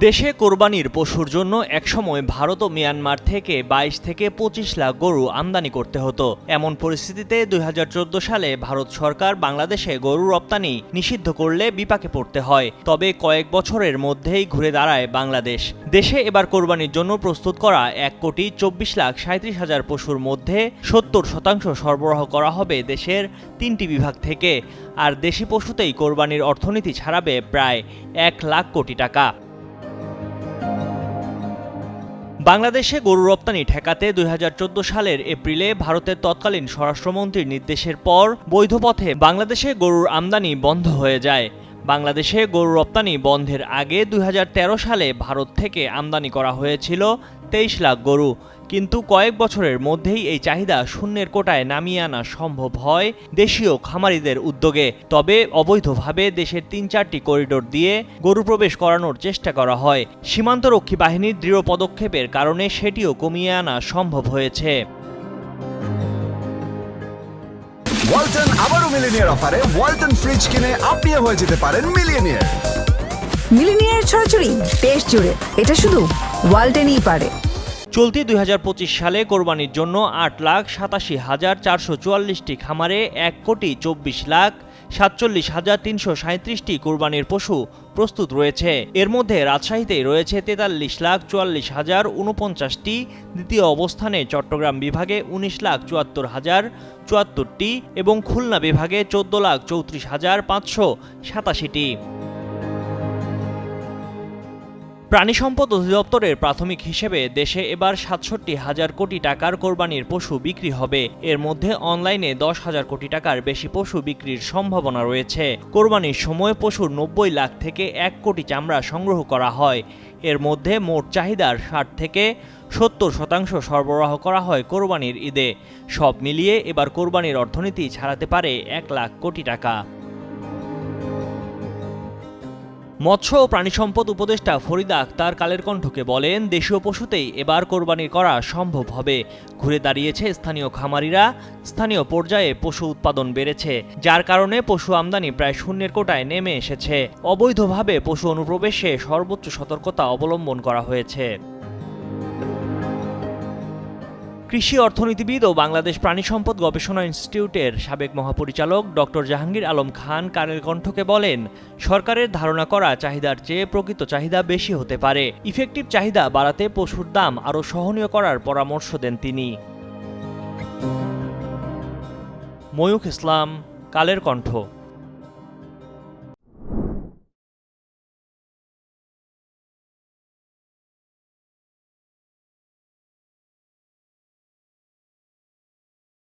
দেশে কোরবানির পশুর জন্য একসময় ভারত ও মিয়ানমার থেকে ২২ থেকে ২৫ লাখ গরু আমদানি করতে হতো। এমন পরিস্থিতিতে ২০১৪ সালে ভারত সরকার বাংলাদেশে গরু রপ্তানি নিষিদ্ধ করলে বিপাকে পড়তে হয়। তবে কয়েক বছরের মধ্যেই ঘুরে দাঁড়ায় বাংলাদেশ। দেশে এবার কোরবানির জন্য প্রস্তুত করা ১,২৪,৩৭,০০০ পশুর মধ্যে ৭০% সরবরাহ করা হবে দেশের ৩টি বিভাগ থেকে। আর দেশি পশুতেই কোরবানির অর্থনীতি ছাড়াবে প্রায় ১ লাখ কোটি টাকা। বাংলাদেশে গরু রপ্তানি ঠেকাতে ২০১৪ সালের এপ্রিলে ভারতের তৎকালীন স্বরাষ্ট্রমন্ত্রীর নির্দেশের পর বৈধ পথে বাংলাদেশে গরুর আমদানি বন্ধ হয়ে যায়। বাংলাদেশে গরু রপ্তানি বন্ধের আগে ২০১৩ সালে ভারত থেকে আমদানি করা হয়েছিল ২৩ লাখ গরু। কিন্তু কয়েক বছরের মধ্যেই এই চাহিদা শূন্যের কোটায় নামিয়ে আনা সম্ভব হয় দেশীয় খামারিদের উদ্যোগে। তবে অবৈধভাবে দেশের ৩-৪টি করিডোর দিয়ে গরু প্রবেশ করানোর চেষ্টা করা হয়। সীমান্তরক্ষী বাহিনীর দৃঢ় পদক্ষেপের কারণে সেটিও কমিয়ে আনা সম্ভব হয়েছে। ওয়ালটন আবারও মিলিনিয়ার অফারে ওয়ালটন ফ্রিজ কিনে আপনিও হয়ে যেতে পারেন মিলিয়নিয়ার। মিলিনিয়ার ছড়াছড়ি দেশ জুড়ে, এটা শুধু ওয়ালটনই পারে। চলতি ২০২৫ সালে কোরবানির জন্য ৮,৮৭,৪৪৪টি খামারে ১,২৪,৪৭,৩৩৭টি কোরবানির পশু প্রস্তুত রয়েছে। এর মধ্যে রাজশাহীতে রয়েছে ৪৩,৪৪,০৪৯টি, দ্বিতীয় অবস্থানে চট্টগ্রাম বিভাগে ১৯,৭৪,০৭৪টি এবং খুলনা বিভাগে ১৪,৩৪,৫৮৭টি। প্রাণী সম্পদ অধিদপ্তরের প্রাথমিক হিসেবে দেশে এবার ৬৭,০০০ কোটি টাকার কোরবানির পশু বিক্রি হবে। এর মধ্যে অনলাইনে ১০,০০০ কোটি টাকার বেশি পশু বিক্রির সম্ভাবনা রয়েছে। কোরবানির সময় পশুর ৯০ লাখ থেকে ১ কোটি চামড়া সংগ্রহ করা হয়। এর মধ্যে মোট চাহিদার ৬০ থেকে ৭০% সরবরাহ করা হয় কোরবানির ঈদে। সব মিলিয়ে এবার কোরবানির অর্থনীতি ছাড়াতে পারে ১ লাখ কোটি টাকা। মৎস্য ও প্রাণী সম্পদ উপদেষ্টা ফরিদা আক্তার কালের কণ্ঠকে বলেন, দেশীয় পশুতেই এবার কোরবানি করা সম্ভব হবে। ঘুরে দাঁড়িয়েছে স্থানীয় খামারিরা, স্থানীয় পর্যায়ে পশু উৎপাদন বেড়েছে, যার কারণে পশু আমদানি প্রায় শূন্যের কোটায় নেমে এসেছে। অবৈধভাবে পশু অনুপ্রবেশে সর্বোচ্চ সতর্কতা অবলম্বন করা হয়েছে। কৃষি অর্থনীতিবিদ ও বাংলাদেশ প্রাণী সম্পদ গবেষণা ইনস্টিটিউটের সাবেক মহাপরিচালক ডক্টর জাহাঙ্গীর আলম খান কালের কণ্ঠকে বলেন, সরকারের ধারণা করা চাহিদার চেয়ে প্রকৃত চাহিদা বেশি হতে পারে। ইফেক্টিভ চাহিদা বাড়াতে পশুর দাম আরও সহনীয় করার পরামর্শ দেন তিনি। ময়ূখ ইসলাম, কালের কণ্ঠ।